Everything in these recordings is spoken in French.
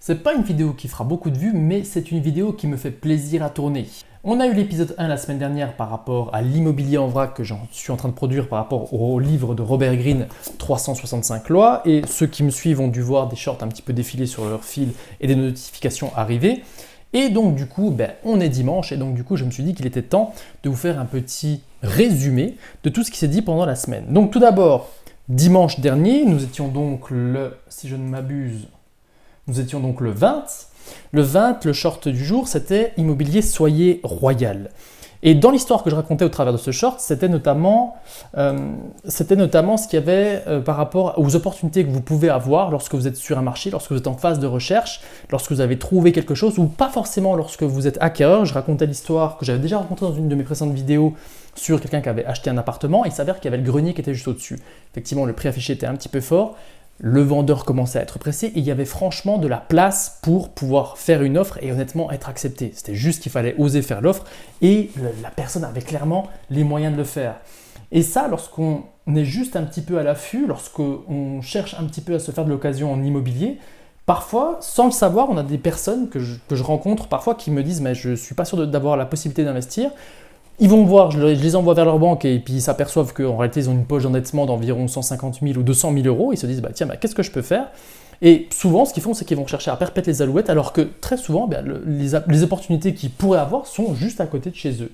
C'est pas une vidéo qui fera beaucoup de vues, mais c'est une vidéo qui me fait plaisir à tourner. On a eu l'épisode 1 la semaine dernière par rapport à l'immobilier en vrac que je suis en train de produire par rapport au livre de Robert Greene, 365 lois. Et ceux qui me suivent ont dû voir des shorts un petit peu défiler sur leur fil et des notifications arriver. Et donc du coup, on est dimanche et donc du coup, je me suis dit qu'il était temps de vous faire un petit résumé de tout ce qui s'est dit pendant la semaine. Donc tout d'abord, dimanche dernier, nous étions donc si je ne m'abuse, nous étions donc le 20. Le 20, le short du jour, c'était Immobilier Soyez Royal. Et dans l'histoire que je racontais au travers de ce short, c'était notamment ce qu'il y avait par rapport aux opportunités que vous pouvez avoir lorsque vous êtes sur un marché, lorsque vous êtes en phase de recherche, lorsque vous avez trouvé quelque chose ou pas forcément lorsque vous êtes acquéreur. Je racontais l'histoire que j'avais déjà racontée dans une de mes précédentes vidéos sur quelqu'un qui avait acheté un appartement et il s'avère qu'il y avait le grenier qui était juste au-dessus. Effectivement, le prix affiché était un petit peu fort. Le vendeur commençait à être pressé et il y avait franchement de la place pour pouvoir faire une offre et honnêtement être accepté. C'était juste qu'il fallait oser faire l'offre et la personne avait clairement les moyens de le faire. Et ça, lorsqu'on est juste un petit peu à l'affût, lorsqu'on cherche un petit peu à se faire de l'occasion en immobilier, parfois, sans le savoir, on a des personnes que je rencontre parfois qui me disent « mais je ne suis pas sûr d'avoir la possibilité d'investir ». Ils vont me voir, je les envoie vers leur banque et puis ils s'aperçoivent qu'en réalité ils ont une poche d'endettement d'environ 150 000 ou 200 000 euros. Ils se disent qu'est-ce que je peux faire? Et souvent ce qu'ils font c'est qu'ils vont chercher à perpétuer les alouettes alors que très souvent les opportunités qu'ils pourraient avoir sont juste à côté de chez eux.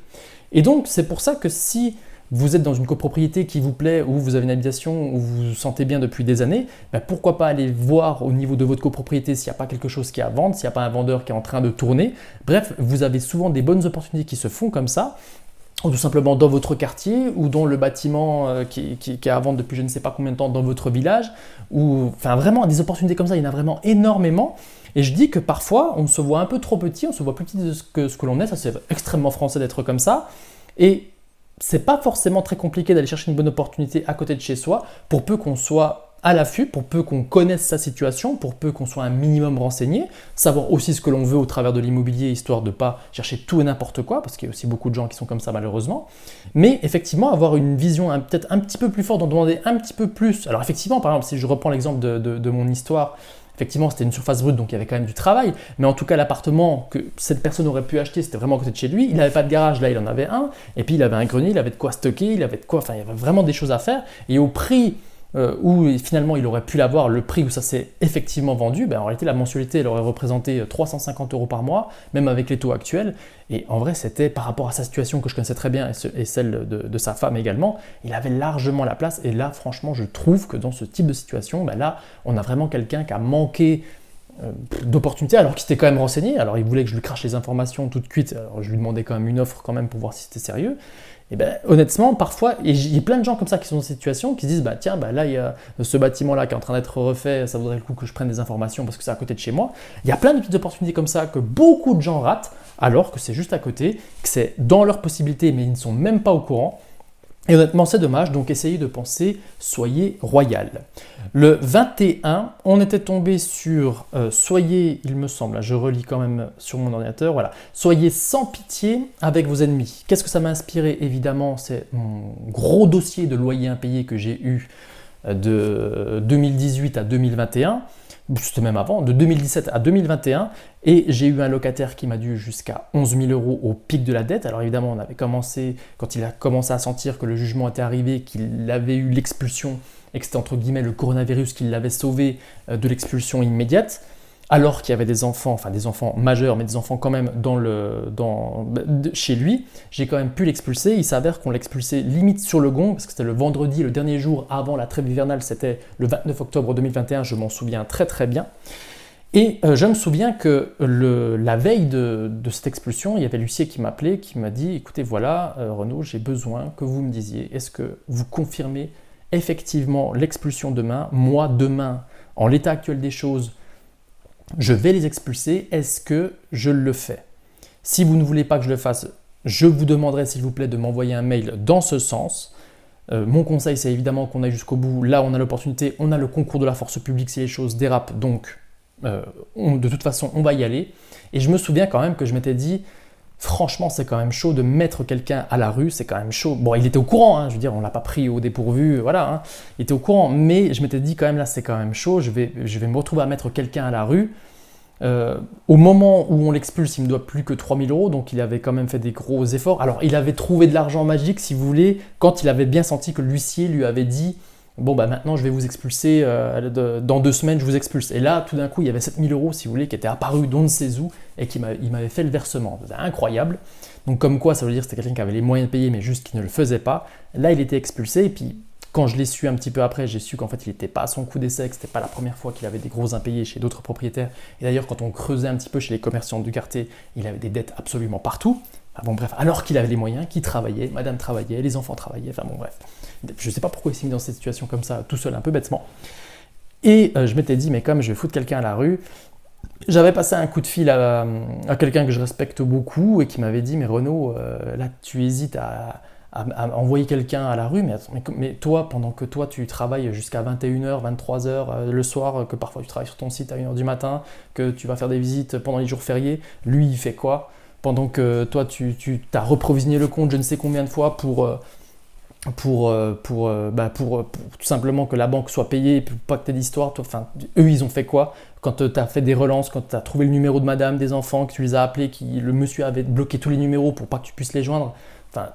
Et donc c'est pour ça que si vous êtes dans une copropriété qui vous plaît ou vous avez une habitation où vous vous sentez bien depuis des années, pourquoi pas aller voir au niveau de votre copropriété s'il n'y a pas quelque chose qui est à vendre, s'il n'y a pas un vendeur qui est en train de tourner. Bref, vous avez souvent des bonnes opportunités qui se font comme ça. Ou tout simplement dans votre quartier, ou dans le bâtiment qui est à vendre depuis je ne sais pas combien de temps dans votre village, ou enfin vraiment des opportunités comme ça, il y en a vraiment énormément. Et je dis que parfois on se voit un peu trop petit, on se voit plus petit que ce que l'on est, ça c'est extrêmement français d'être comme ça. Et c'est pas forcément très compliqué d'aller chercher une bonne opportunité à côté de chez soi, pour peu qu'on soit à l'affût, pour peu qu'on connaisse sa situation, pour peu qu'on soit un minimum renseigné, savoir aussi ce que l'on veut au travers de l'immobilier, histoire de ne pas chercher tout et n'importe quoi, parce qu'il y a aussi beaucoup de gens qui sont comme ça malheureusement. Mais effectivement, avoir une vision peut-être un petit peu plus forte, d'en demander un petit peu plus. Alors effectivement, par exemple, si je reprends l'exemple de mon histoire, effectivement, c'était une surface brute, donc il y avait quand même du travail. Mais en tout cas, l'appartement que cette personne aurait pu acheter, c'était vraiment à côté de chez lui. Il n'avait pas de garage, là, il en avait un. Et puis, il avait un grenier, il avait de quoi stocker, il y avait vraiment des choses à faire. Et au prix où finalement il aurait pu l'avoir, le prix où ça s'est effectivement vendu, en réalité la mensualité elle aurait représenté 350 € par mois, même avec les taux actuels. Et en vrai c'était par rapport à sa situation que je connaissais très bien et celle de sa femme également, il avait largement la place. Et là franchement je trouve que dans ce type de situation, là on a vraiment quelqu'un qui a manqué d'opportunités alors qu'il s'était quand même renseigné. Alors il voulait que je lui crache les informations tout de suite, alors je lui demandais quand même une offre quand même pour voir si c'était sérieux. Et honnêtement, parfois, il y a plein de gens comme ça qui sont dans cette situation, qui se disent là il y a ce bâtiment-là qui est en train d'être refait, ça vaudrait le coup que je prenne des informations parce que c'est à côté de chez moi. Il y a plein de petites opportunités comme ça que beaucoup de gens ratent, alors que c'est juste à côté, que c'est dans leurs possibilités, mais ils ne sont même pas au courant. Et honnêtement, c'est dommage, donc essayez de penser, soyez royal. Le 21, on était tombé sur soyez, il me semble, je relis quand même sur mon ordinateur, voilà, soyez sans pitié avec vos ennemis. Qu'est-ce que ça m'a inspiré? Évidemment, c'est mon gros dossier de loyer impayé que j'ai eu de 2018 à 2021. C'était même avant, de 2017 à 2021, et j'ai eu un locataire qui m'a dû jusqu'à 11 000 € au pic de la dette. Alors évidemment, on avait commencé, quand il a commencé à sentir que le jugement était arrivé, qu'il avait eu l'expulsion, et que c'était entre guillemets le coronavirus qui l'avait sauvé de l'expulsion immédiate, alors qu'il y avait des enfants majeurs, mais des enfants quand même chez lui, j'ai quand même pu l'expulser. Il s'avère qu'on l'expulsait limite sur le gong, parce que c'était le vendredi, le dernier jour avant la trêve hivernale, c'était le 29 octobre 2021, je m'en souviens très très bien. Et je me souviens que la veille de cette expulsion, il y avait l'huissier qui m'appelait, qui m'a dit « Écoutez, voilà, Renaud, j'ai besoin que vous me disiez, est-ce que vous confirmez effectivement l'expulsion demain? Moi, demain, en l'état actuel des choses, je vais les expulser, est-ce que je le fais? Si vous ne voulez pas que je le fasse, je vous demanderai s'il vous plaît de m'envoyer un mail dans ce sens. Mon conseil, c'est évidemment qu'on aille jusqu'au bout. Là, on a l'opportunité, on a le concours de la force publique si les choses dérapent, donc de toute façon, on va y aller. Et je me souviens quand même que je m'étais dit, franchement, c'est quand même chaud de mettre quelqu'un à la rue, c'est quand même chaud. Bon, il était au courant, je veux dire, on ne l'a pas pris au dépourvu, voilà, il était au courant, mais je m'étais dit quand même là, c'est quand même chaud, je vais me retrouver à mettre quelqu'un à la rue. Au moment où on l'expulse, il me doit plus que 3 000 €, donc il avait quand même fait des gros efforts. Alors il avait trouvé de l'argent magique, si vous voulez, quand il avait bien senti que l'huissier lui avait dit « Bon, bah maintenant je vais vous expulser, dans 2 semaines je vous expulse ». Et là, tout d'un coup, il y avait 7 000 €, si vous voulez, qui étaient apparus d'on ne sait où et il m'avait fait le versement. C'était incroyable. Donc comme quoi, ça veut dire que c'était quelqu'un qui avait les moyens de payer, mais juste qui ne le faisait pas. Là, il était expulsé, et puis quand je l'ai su un petit peu après, j'ai su qu'en fait, il n'était pas à son coup d'essai, que ce n'était pas la première fois qu'il avait des gros impayés chez d'autres propriétaires. Et d'ailleurs, quand on creusait un petit peu chez les commerçants du quartier, il avait des dettes absolument partout. Enfin, bon, bref, alors qu'il avait les moyens, qu'il travaillait, madame travaillait, les enfants travaillaient, enfin bon, bref. Je ne sais pas pourquoi il s'est mis dans cette situation comme ça, tout seul, un peu bêtement. Et je m'étais dit, mais comme je vais foutre quelqu'un à la rue, j'avais passé un coup de fil à quelqu'un que je respecte beaucoup et qui m'avait dit, mais Renaud, là, tu hésites à envoyer quelqu'un à la rue, mais toi, pendant que toi tu travailles jusqu'à 21h, 23h le soir, que parfois tu travailles sur ton site à 1h du matin, que tu vas faire des visites pendant les jours fériés, lui il fait quoi? Pendant que toi tu as reprovisionné le compte je ne sais combien de fois pour tout simplement que la banque soit payée, et pas que tu aies d'histoire, enfin, eux ils ont fait quoi? Quand tu as fait des relances, quand tu as trouvé le numéro de madame, des enfants, que tu les as appelés, le monsieur avait bloqué tous les numéros pour pas que tu puisses les joindre, enfin,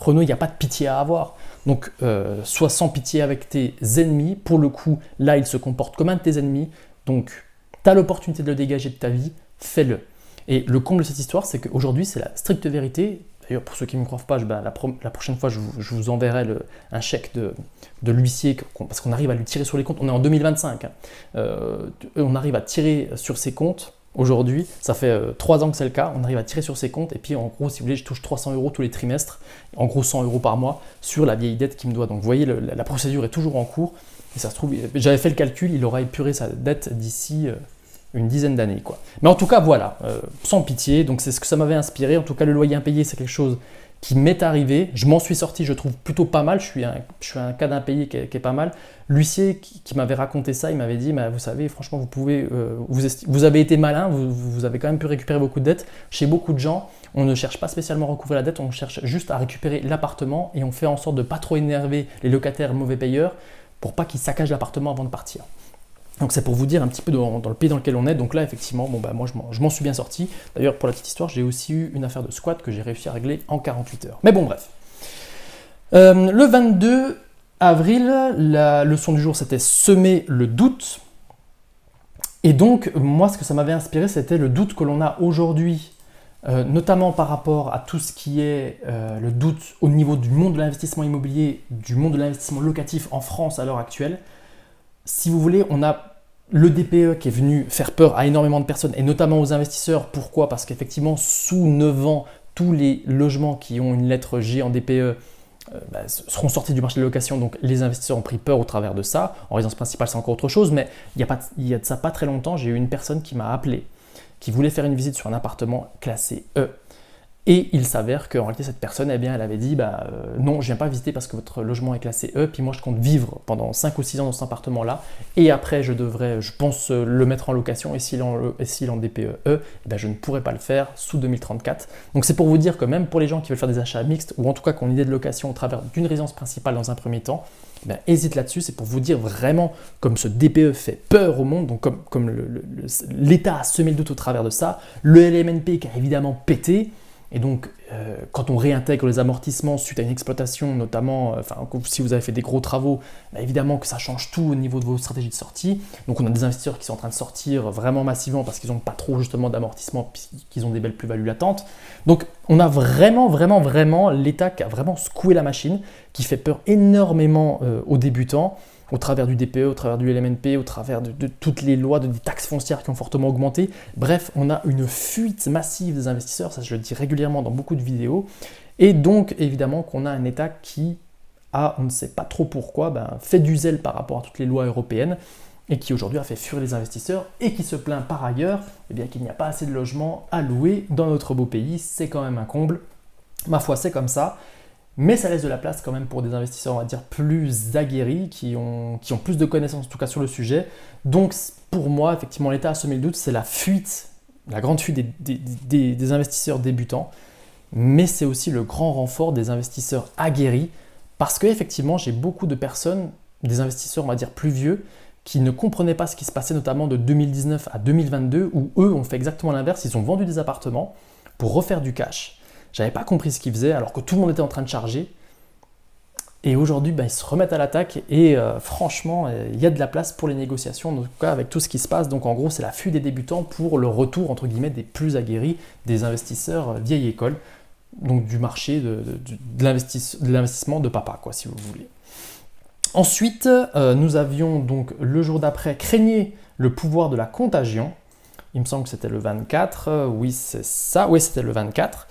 Renaud, il n'y a pas de pitié à avoir. Donc, sois sans pitié avec tes ennemis. Pour le coup, là, il se comporte comme un de tes ennemis. Donc, tu as l'opportunité de le dégager de ta vie, fais-le. Et le comble de cette histoire, c'est qu'aujourd'hui, c'est la stricte vérité. D'ailleurs, pour ceux qui ne me croient pas, la prochaine fois, je vous enverrai un chèque de l'huissier, parce qu'on arrive à lui tirer sur les comptes. On est en 2025. On arrive à tirer sur ses comptes. Aujourd'hui, ça fait 3 ans que c'est le cas, on arrive à tirer sur ses comptes et puis en gros, si vous voulez, je touche 300 € tous les trimestres, en gros 100 € par mois sur la vieille dette qu'il me doit. Donc vous voyez, la procédure est toujours en cours et ça se trouve, j'avais fait le calcul, il aura épuré sa dette d'ici une dizaine d'années, quoi. Mais en tout cas, voilà, sans pitié, donc c'est ce que ça m'avait inspiré. En tout cas, le loyer impayé, c'est quelque chose qui m'est arrivé. Je m'en suis sorti, je trouve plutôt pas mal. Je suis un cas d'impayé qui est pas mal. L'huissier qui m'avait raconté ça, il m'avait dit, vous savez, franchement, vous pouvez, vous avez été malin, vous avez quand même pu récupérer beaucoup de dettes. Chez beaucoup de gens, on ne cherche pas spécialement à recouvrer la dette, on cherche juste à récupérer l'appartement et on fait en sorte de ne pas trop énerver les locataires mauvais payeurs pour pas qu'ils saccagent l'appartement avant de partir. Donc c'est pour vous dire un petit peu dans le pays dans lequel on est. Donc là, effectivement, moi je m'en suis bien sorti. D'ailleurs, pour la petite histoire, j'ai aussi eu une affaire de squat que j'ai réussi à régler en 48 heures. Mais bon, bref. Le 22 avril, la leçon du jour, c'était semer le doute. Et donc, moi, ce que ça m'avait inspiré, c'était le doute que l'on a aujourd'hui, notamment par rapport à tout ce qui est le doute au niveau du monde de l'investissement immobilier, du monde de l'investissement locatif en France à l'heure actuelle. Si vous voulez, on a le DPE qui est venu faire peur à énormément de personnes et notamment aux investisseurs. Pourquoi? Parce qu'effectivement, sous 9 ans, tous les logements qui ont une lettre G en DPE seront sortis du marché de location. Donc les investisseurs ont pris peur au travers de ça. En résidence principale, c'est encore autre chose, mais il y a de ça pas très longtemps, j'ai eu une personne qui m'a appelé, qui voulait faire une visite sur un appartement classé E. Et il s'avère qu'en réalité, cette personne, elle avait dit non, je ne viens pas visiter parce que votre logement est classé E, puis moi je compte vivre pendant 5 ou 6 ans dans cet appartement-là, et après je pense, le mettre en location, et s'il est en DPE E, je ne pourrai pas le faire sous 2034. Donc c'est pour vous dire que même pour les gens qui veulent faire des achats mixtes, ou en tout cas qui ont une idée de location au travers d'une résidence principale dans un premier temps, hésite là-dessus, c'est pour vous dire vraiment comme ce DPE fait peur au monde, donc comme l'État a semé le doute au travers de ça, le LMNP qui a évidemment pété. Et donc, quand on réintègre les amortissements suite à une exploitation, notamment, si vous avez fait des gros travaux, évidemment que ça change tout au niveau de vos stratégies de sortie. Donc, on a des investisseurs qui sont en train de sortir vraiment massivement parce qu'ils n'ont pas trop justement d'amortissement, puisqu'ils ont des belles plus-values latentes. Donc, on a vraiment l'État qui a vraiment secoué la machine, qui fait peur énormément aux débutants, au travers du DPE, au travers du LMNP, au travers de toutes les lois, des taxes foncières qui ont fortement augmenté. Bref, on a une fuite massive des investisseurs, ça je le dis régulièrement dans beaucoup de vidéos. Et donc, évidemment, qu'on a un État qui a, on ne sait pas trop pourquoi, fait du zèle par rapport à toutes les lois européennes et qui aujourd'hui a fait fuir les investisseurs et qui se plaint par ailleurs qu'il n'y a pas assez de logements à louer dans notre beau pays. C'est quand même un comble. Ma foi, c'est comme ça. Mais ça laisse de la place quand même pour des investisseurs, on va dire, plus aguerris, qui ont plus de connaissances en tout cas sur le sujet. Donc pour moi, effectivement, l'État a semé le doute, c'est la fuite, la grande fuite des investisseurs débutants, mais c'est aussi le grand renfort des investisseurs aguerris, parce qu'effectivement, j'ai beaucoup de personnes, des investisseurs, on va dire, plus vieux, qui ne comprenaient pas ce qui se passait notamment de 2019 à 2022, où eux ont fait exactement l'inverse, ils ont vendu des appartements pour refaire du cash. J'avais pas compris ce qu'ils faisaient alors que tout le monde était en train de charger. Et aujourd'hui, ils se remettent à l'attaque et franchement, il y a de la place pour les négociations, en tout cas avec tout ce qui se passe. Donc en gros, c'est la fuite des débutants pour le retour, entre guillemets, des plus aguerris, des investisseurs vieille école, donc du marché de l'investissement de papa, quoi, si vous voulez. Ensuite, nous avions donc le jour d'après, craignez le pouvoir de la contagion. Il me semble que c'était le 24, oui c'est ça, oui c'était le 24.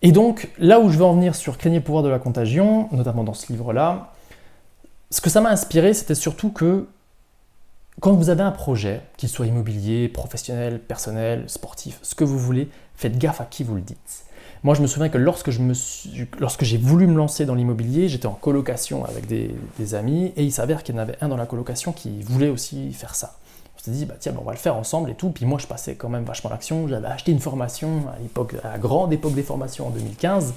Et donc, là où je veux en venir sur Craignez le pouvoir de la contagion, notamment dans ce livre-là, ce que ça m'a inspiré, c'était surtout que quand vous avez un projet, qu'il soit immobilier, professionnel, personnel, sportif, ce que vous voulez, faites gaffe à qui vous le dites. Moi, je me souviens que lorsque j'ai voulu me lancer dans l'immobilier, j'étais en colocation avec des amis et il s'avère qu'il y en avait un dans la colocation qui voulait aussi faire ça. On s'est dit, tiens, on va le faire ensemble et tout. Puis moi, je passais quand même vachement l'action. J'avais acheté une formation à la grande époque des formations en 2015.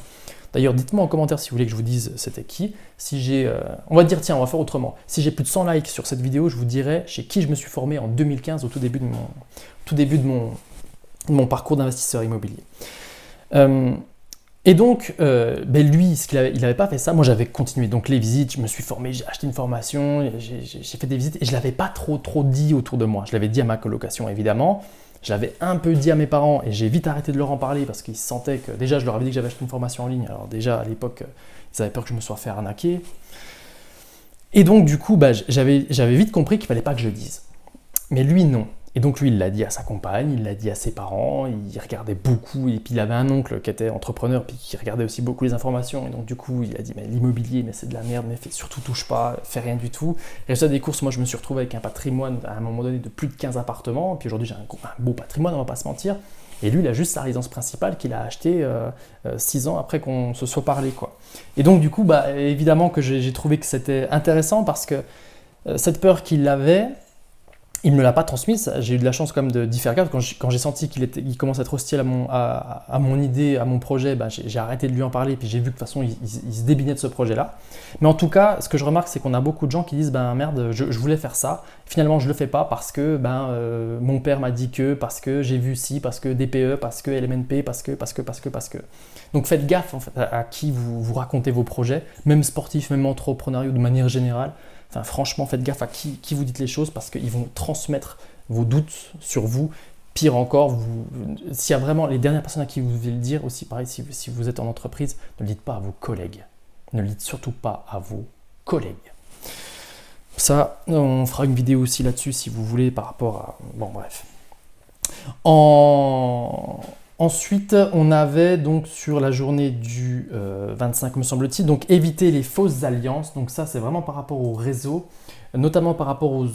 D'ailleurs, dites-moi en commentaire si vous voulez que je vous dise c'était qui. Si on va dire, tiens, on va faire autrement. Si j'ai plus de 100 likes sur cette vidéo, je vous dirai chez qui je me suis formé en 2015, au tout début de mon parcours d'investisseur immobilier. Et donc, lui, il n'avait pas fait ça. Moi, j'avais continué. Donc, les visites, je me suis formé, j'ai acheté une formation, j'ai fait des visites et je ne l'avais pas trop dit autour de moi. Je l'avais dit à ma colocation, évidemment. Je l'avais un peu dit à mes parents et j'ai vite arrêté de leur en parler parce qu'ils sentaient que, déjà, je leur avais dit que j'avais acheté une formation en ligne. Alors, déjà, à l'époque, ils avaient peur que je me sois fait arnaquer. Et donc, du coup, j'avais vite compris qu'il ne fallait pas que je le dise. Mais lui, non. Et donc lui, il l'a dit à sa compagne, il l'a dit à ses parents, il regardait beaucoup, et puis il avait un oncle qui était entrepreneur, puis qui regardait aussi beaucoup les informations, et donc du coup, il a dit, mais l'immobilier, mais c'est de la merde, mais surtout touche pas, fais rien du tout. Résultat des courses, moi je me suis retrouvé avec un patrimoine à un moment donné de plus de 15 appartements, et puis aujourd'hui j'ai un beau patrimoine, on va pas se mentir, et lui, il a juste sa résidence principale qu'il a achetée 6 ans après qu'on se soit parlé, quoi. Et donc du coup, évidemment que j'ai trouvé que c'était intéressant, parce que cette peur qu'il avait, il ne me l'a pas transmise, j'ai eu de la chance quand même d'y faire gaffe. Quand j'ai senti qu'il commence à être hostile à mon idée, à mon projet, j'ai arrêté de lui en parler, puis j'ai vu que de toute façon il se débinait de ce projet-là. Mais en tout cas, ce que je remarque, c'est qu'on a beaucoup de gens qui disent merde, je voulais faire ça, finalement je ne le fais pas parce que mon père m'a dit que, parce que j'ai vu ci, parce que DPE, parce que LMNP, parce que. Donc faites gaffe en fait, à qui vous racontez vos projets, même sportifs, même entrepreneuriaux de manière générale. Enfin, franchement, faites gaffe à qui vous dites les choses parce qu'ils vont transmettre vos doutes sur vous. Pire encore, s'il y a vraiment les dernières personnes à qui vous devez le dire, aussi pareil, si vous êtes en entreprise, ne le dites pas à vos collègues. Ne le dites surtout pas à vos collègues. Ça, on fera une vidéo aussi là-dessus si vous voulez par rapport à... Bon, bref. Ensuite, on avait donc sur la journée du 25, me semble-t-il, donc éviter les fausses alliances. Donc ça, c'est vraiment par rapport au réseau, notamment par rapport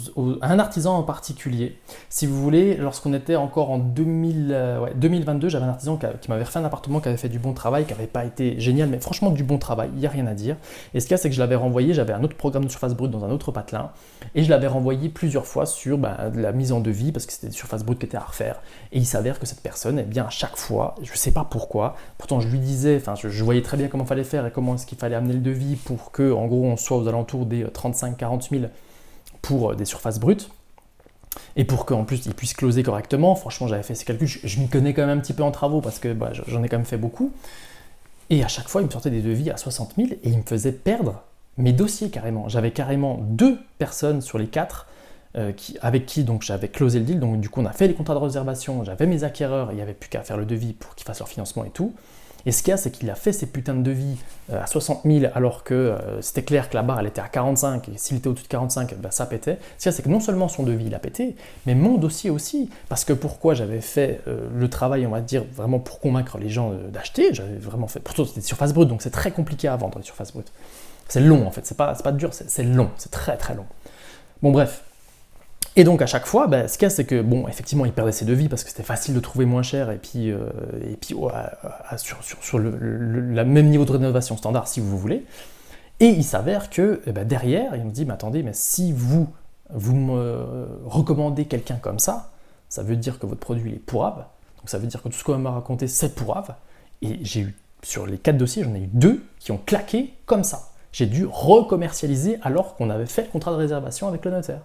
à un artisan en particulier. Si vous voulez, lorsqu'on était encore en 2022, j'avais un artisan qui m'avait refait un appartement, qui avait fait du bon travail, qui n'avait pas été génial, mais franchement du bon travail, il n'y a rien à dire. Et ce qu'il y a, c'est que je l'avais renvoyé, j'avais un autre programme de surface brute dans un autre patelin, et je l'avais renvoyé plusieurs fois sur de la mise en devis, parce que c'était des surfaces brutes qui étaient à refaire. Et il s'avère que cette personne, à chaque fois, je ne sais pas pourquoi, pourtant je lui disais, je voyais très bien comment il fallait faire et comment est-ce qu'il fallait amener le devis pour que, en gros, on soit aux alentours des 35-40 000 pour des surfaces brutes et pour qu'en plus il puisse closer correctement. Franchement, j'avais fait ces calculs, je m'y connais quand même un petit peu en travaux parce que j'en ai quand même fait beaucoup. Et à chaque fois, il me sortait des devis à 60 000 et il me faisait perdre mes dossiers carrément. J'avais carrément 2 personnes sur les 4 avec qui donc j'avais closé le deal. Donc du coup, on a fait les contrats de réservation, j'avais mes acquéreurs, il n'y avait plus qu'à faire le devis pour qu'ils fassent leur financement et tout. Et ce qu'il y a, c'est qu'il a fait ces putains de devis à 60 000 alors que c'était clair que la barre elle était à 45 et s'il était au-dessus de 45, ça pétait. Ce qu'il y a, c'est que non seulement son devis il a pété, mais mon dossier aussi. Parce que pourquoi j'avais fait le travail, on va dire, vraiment pour convaincre les gens d'acheter, j'avais vraiment fait. Pourtant, c'était des surfaces brutes, donc c'est très compliqué à vendre les surfaces brutes. C'est long en fait, c'est pas dur, c'est long, c'est très très long. Bon, bref. Et donc à chaque fois, ce qu'il y a, c'est que effectivement, il perdait ses devis parce que c'était facile de trouver moins cher et puis sur le même niveau de rénovation standard, si vous voulez. Et il s'avère que derrière, il me dit, mais attendez, mais si vous me recommandez quelqu'un comme ça veut dire que votre produit est pourrave. Donc ça veut dire que tout ce qu'on m'a raconté, c'est pourrave. Et j'ai eu, sur les 4 dossiers, j'en ai eu 2 qui ont claqué comme ça. J'ai dû recommercialiser alors qu'on avait fait le contrat de réservation avec le notaire.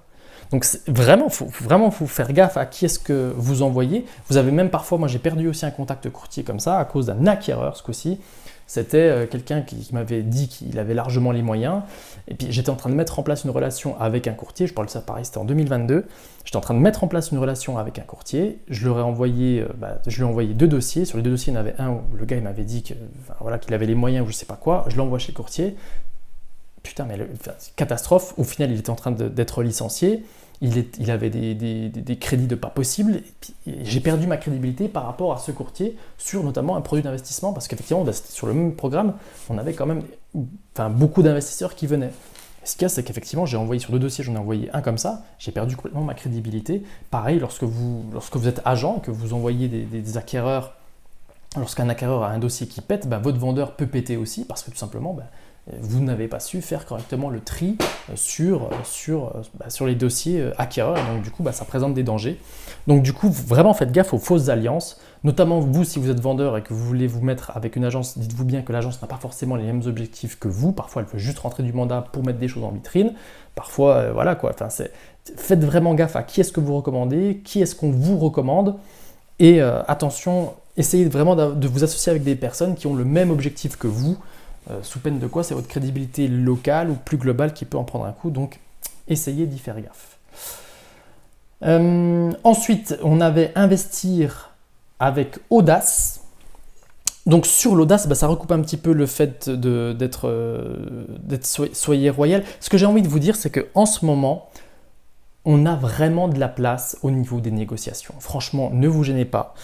Donc vraiment, faut faire gaffe à qui est-ce que vous envoyez. Vous avez même parfois, moi j'ai perdu aussi un contact courtier comme ça à cause d'un acquéreur ce coup-ci. C'était quelqu'un qui m'avait dit qu'il avait largement les moyens. Et puis j'étais en train de mettre en place une relation avec un courtier. Je parle de ça pareil, c'était en 2022. J'étais en train de mettre en place une relation avec un courtier. Je lui ai envoyé 2 dossiers. Sur les 2 dossiers, il y en avait un où le gars il m'avait dit qu'il avait les moyens ou je sais pas quoi. Je l'envoie chez le courtier. Putain, mais catastrophe. Au final, il était en train d'être licencié. Il avait des crédits de pas possible. J'ai perdu ma crédibilité par rapport à ce courtier sur notamment un produit d'investissement parce qu'effectivement, sur le même programme, on avait quand même beaucoup d'investisseurs qui venaient. Ce qu'il y a, c'est qu'effectivement, j'ai envoyé sur 2 dossiers, j'en ai envoyé un comme ça, j'ai perdu complètement ma crédibilité. Pareil, lorsque vous êtes agent et que vous envoyez des acquéreurs, lorsqu'un acquéreur a un dossier qui pète, votre vendeur peut péter aussi parce que tout simplement, vous n'avez pas su faire correctement le tri sur les dossiers acquéreurs, et donc du coup ça présente des dangers. Donc du coup vraiment faites gaffe aux fausses alliances, notamment vous si vous êtes vendeur et que vous voulez vous mettre avec une agence, dites-vous bien que l'agence n'a pas forcément les mêmes objectifs que vous, parfois elle veut juste rentrer du mandat pour mettre des choses en vitrine, parfois faites vraiment gaffe à qui est-ce que vous recommandez, qui est-ce qu'on vous recommande, et attention, essayez vraiment de vous associer avec des personnes qui ont le même objectif que vous. Sous peine de quoi, c'est votre crédibilité locale ou plus globale qui peut en prendre un coup, donc essayez d'y faire gaffe. Ensuite, on avait investir avec audace. Donc sur l'audace, ça recoupe un petit peu le fait d'être soyez royal. Ce que j'ai envie de vous dire, c'est qu'en ce moment, on a vraiment de la place au niveau des négociations. Franchement, ne vous gênez pas.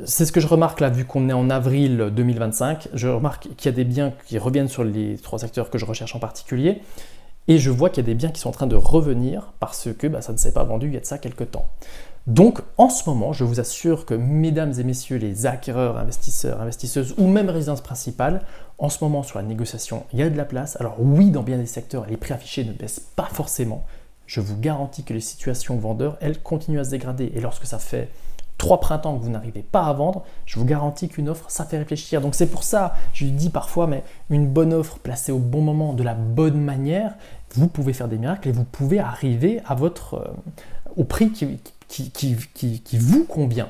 C'est ce que je remarque là, vu qu'on est en avril 2025. Je remarque qu'il y a des biens qui reviennent sur les 3 secteurs que je recherche en particulier. Et je vois qu'il y a des biens qui sont en train de revenir parce que ça ne s'est pas vendu il y a de ça quelques temps. Donc en ce moment, je vous assure que mesdames et messieurs les acquéreurs, investisseurs, investisseuses ou même résidences principales, en ce moment sur la négociation, il y a de la place. Alors oui, dans bien des secteurs, les prix affichés ne baissent pas forcément. Je vous garantis que les situations vendeurs, elles continuent à se dégrader. Et lorsque ça fait 3 printemps que vous n'arrivez pas à vendre, je vous garantis qu'une offre, ça fait réfléchir. Donc c'est pour ça, je lui dis parfois, mais une bonne offre placée au bon moment, de la bonne manière, vous pouvez faire des miracles et vous pouvez arriver à au prix qui vous convient.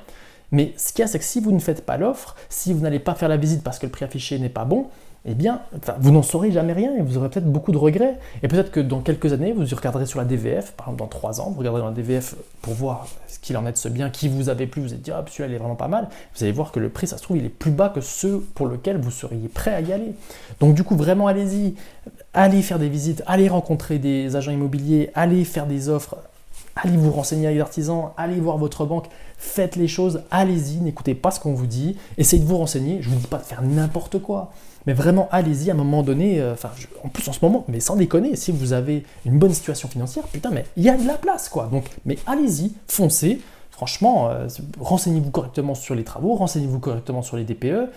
Mais ce qu'il y a, c'est que si vous ne faites pas l'offre, si vous n'allez pas faire la visite parce que le prix affiché n'est pas bon, eh bien, vous n'en saurez jamais rien et vous aurez peut-être beaucoup de regrets. Et peut-être que dans quelques années, vous regarderez sur la DVF, par exemple dans 3 ans, vous regarderez dans la DVF pour voir ce qu'il en est de ce bien qui vous avait plu, vous allez dire, celui-là il est vraiment pas mal. Vous allez voir que le prix, ça se trouve, il est plus bas que ceux pour lesquels vous seriez prêt à y aller. Donc du coup, vraiment, allez-y, allez faire des visites, allez rencontrer des agents immobiliers, allez faire des offres, allez vous renseigner avec les artisans, allez voir votre banque, faites les choses, allez-y, n'écoutez pas ce qu'on vous dit, essayez de vous renseigner, je ne vous dis pas de faire n'importe quoi, mais vraiment allez-y à un moment donné, en plus en ce moment, mais sans déconner, si vous avez une bonne situation financière, putain, mais il y a de la place quoi, donc, mais allez-y, foncez, franchement, renseignez-vous correctement sur les travaux, renseignez-vous correctement sur les DPE,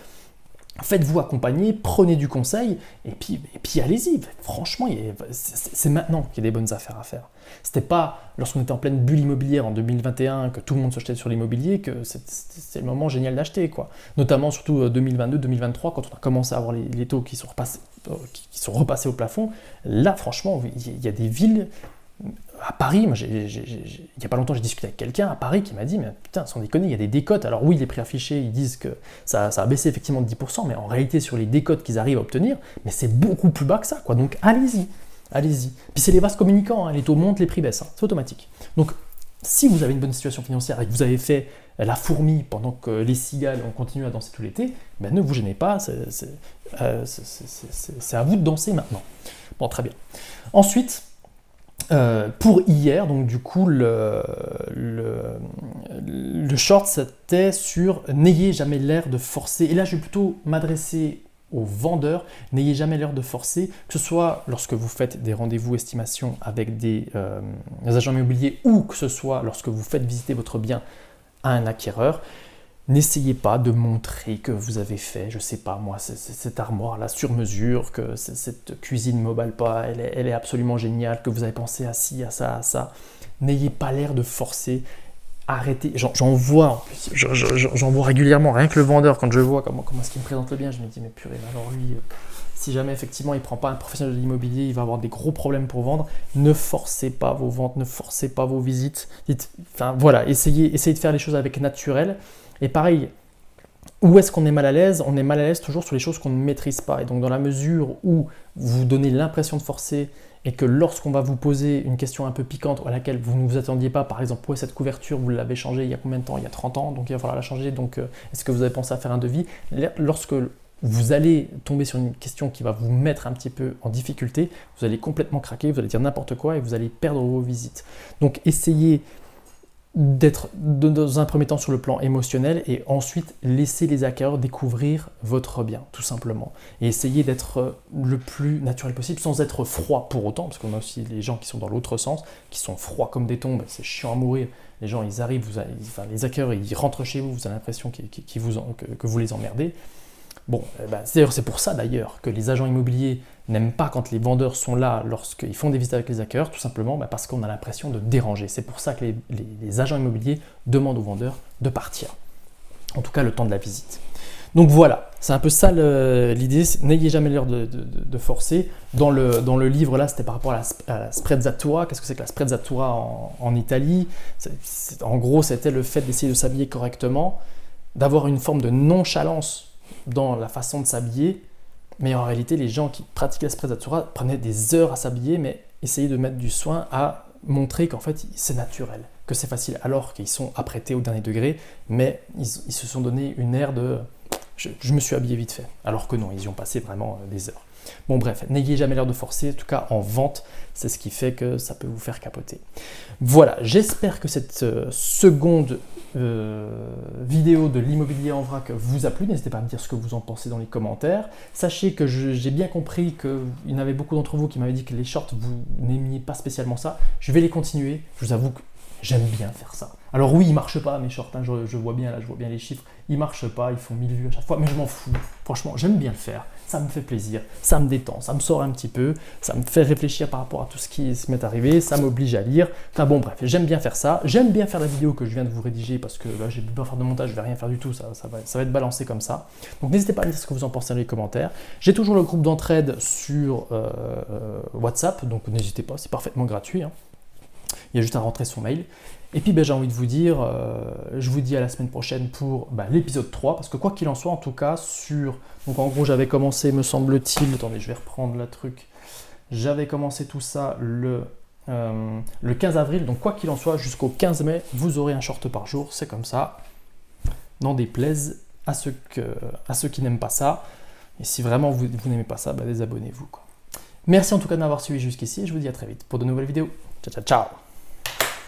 faites-vous accompagner, prenez du conseil, et puis allez-y. Franchement, c'est maintenant qu'il y a des bonnes affaires à faire. C'était pas lorsqu'on était en pleine bulle immobilière en 2021 que tout le monde se jetait sur l'immobilier que c'est le moment génial d'acheter, quoi. Notamment surtout 2022-2023 quand on a commencé à avoir les taux qui sont repassés au plafond. Là, franchement, il y a des villes. À Paris, moi, il n'y a pas longtemps, j'ai discuté avec quelqu'un à Paris qui m'a dit, mais putain, sans déconner, il y a des décotes. Alors oui, les prix affichés, ils disent que ça a baissé effectivement de 10%, mais en réalité, sur les décotes qu'ils arrivent à obtenir, mais c'est beaucoup plus bas que ça, quoi. Donc allez-y, allez-y. Puis c'est les vases communicants, hein, les taux montent, les prix baissent, hein, c'est automatique. Donc si vous avez une bonne situation financière et que vous avez fait la fourmi pendant que les cigales ont continué à danser tout l'été, ne vous gênez pas, c'est à vous de danser maintenant. Bon, très bien. Ensuite, pour hier, donc du coup, le short, c'était sur « N'ayez jamais l'air de forcer ». Et là, je vais plutôt m'adresser aux vendeurs. N'ayez jamais l'air de forcer, que ce soit lorsque vous faites des rendez-vous estimation avec des agents immobiliers ou que ce soit lorsque vous faites visiter votre bien à un acquéreur. N'essayez pas de montrer que vous avez fait, je sais pas moi, cette armoire-là sur mesure, que cette cuisine mobile pas, elle est absolument géniale, que vous avez pensé à ci, à ça, à ça. N'ayez pas l'air de forcer. Arrêtez. J'en vois régulièrement, rien que le vendeur, quand je vois comment est-ce qu'il me présente le bien, je me dis mais purée, alors lui, si jamais effectivement il ne prend pas un professionnel de l'immobilier, il va avoir des gros problèmes pour vendre. Ne forcez pas vos ventes, ne forcez pas vos visites. Enfin voilà, essayez de faire les choses avec naturel. Et pareil, où est-ce qu'on est mal à l'aise? On est mal à l'aise toujours sur les choses qu'on ne maîtrise pas. Et donc dans la mesure où vous donnez l'impression de forcer et que lorsqu'on va vous poser une question un peu piquante à laquelle vous ne vous attendiez pas, par exemple, ouais, cette couverture, vous l'avez changée il y a combien de temps? Il y a 30 ans, donc il va falloir la changer. Donc est-ce que vous avez pensé à faire un devis? Lorsque vous allez tomber sur une question qui va vous mettre un petit peu en difficulté, vous allez complètement craquer, vous allez dire n'importe quoi et vous allez perdre vos visites. Donc essayez d'être dans un premier temps sur le plan émotionnel et ensuite laisser les acquéreurs découvrir votre bien, tout simplement. Et essayez d'être le plus naturel possible sans être froid pour autant, parce qu'on a aussi les gens qui sont dans l'autre sens, qui sont froids comme des tombes, c'est chiant à mourir. Les gens, ils arrivent, les acquéreurs, ils rentrent chez vous, vous avez l'impression que vous les emmerdez. Bon, c'est pour ça d'ailleurs que les agents immobiliers n'aiment pas quand les vendeurs sont là lorsqu'ils font des visites avec les acquéreurs, tout simplement parce qu'on a l'impression de déranger. C'est pour ça que les agents immobiliers demandent aux vendeurs de partir, en tout cas le temps de la visite. Donc voilà, c'est un peu ça l'idée, n'ayez jamais l'heure de forcer. Dans le livre là, c'était par rapport à la sprezzatura. Qu'est-ce que c'est que la sprezzatura en Italie? En gros, c'était le fait d'essayer de s'habiller correctement, d'avoir une forme de nonchalance dans la façon de s'habiller, mais en réalité les gens qui pratiquaient la sprezzatura prenaient des heures à s'habiller, mais essayaient de mettre du soin à montrer qu'en fait c'est naturel, que c'est facile, alors qu'ils sont apprêtés au dernier degré, mais ils se sont donné une aire de je me suis habillé vite fait, alors que non, ils y ont passé vraiment des heures. Bon bref, n'ayez jamais l'air de forcer, en tout cas en vente, c'est ce qui fait que ça peut vous faire capoter. Voilà, j'espère que cette seconde vidéo de l'immobilier en vrac vous a plu. N'hésitez pas à me dire ce que vous en pensez dans les commentaires. Sachez que j'ai bien compris qu'il y en avait beaucoup d'entre vous qui m'avaient dit que les shorts, vous n'aimiez pas spécialement ça. Je vais les continuer, je vous avoue que j'aime bien faire ça. Alors oui, ils ne marchent pas mes shorts, hein, je vois bien là, je vois bien les chiffres. Ils ne marchent pas, ils font 1000 vues à chaque fois, mais je m'en fous. Franchement, j'aime bien le faire. Ça me fait plaisir, ça me détend, ça me sort un petit peu, ça me fait réfléchir par rapport à tout ce qui se m'est arrivé, ça m'oblige à lire. Enfin bon, bref, j'aime bien faire ça. J'aime bien faire la vidéo que je viens de vous rédiger parce que là, j'ai besoin de faire de montage, je ne vais rien faire du tout, ça va être balancé comme ça. Donc n'hésitez pas à me dire ce que vous en pensez dans les commentaires. J'ai toujours le groupe d'entraide sur WhatsApp, donc n'hésitez pas, c'est parfaitement gratuit, hein. Il y a juste à rentrer son mail. Et puis j'ai envie de vous dire, je vous dis à la semaine prochaine pour l'épisode 3, parce que quoi qu'il en soit, en tout cas, donc en gros j'avais commencé, me semble-t-il, attendez, je vais reprendre le truc, j'avais commencé tout ça le 15 avril, donc quoi qu'il en soit, jusqu'au 15 mai, vous aurez un short par jour, c'est comme ça, n'en déplaise à ceux qui n'aiment pas ça, et si vraiment vous n'aimez pas ça, désabonnez-vous, quoi. Merci en tout cas de m'avoir suivi jusqu'ici, et je vous dis à très vite pour de nouvelles vidéos. Ciao, ciao, ciao.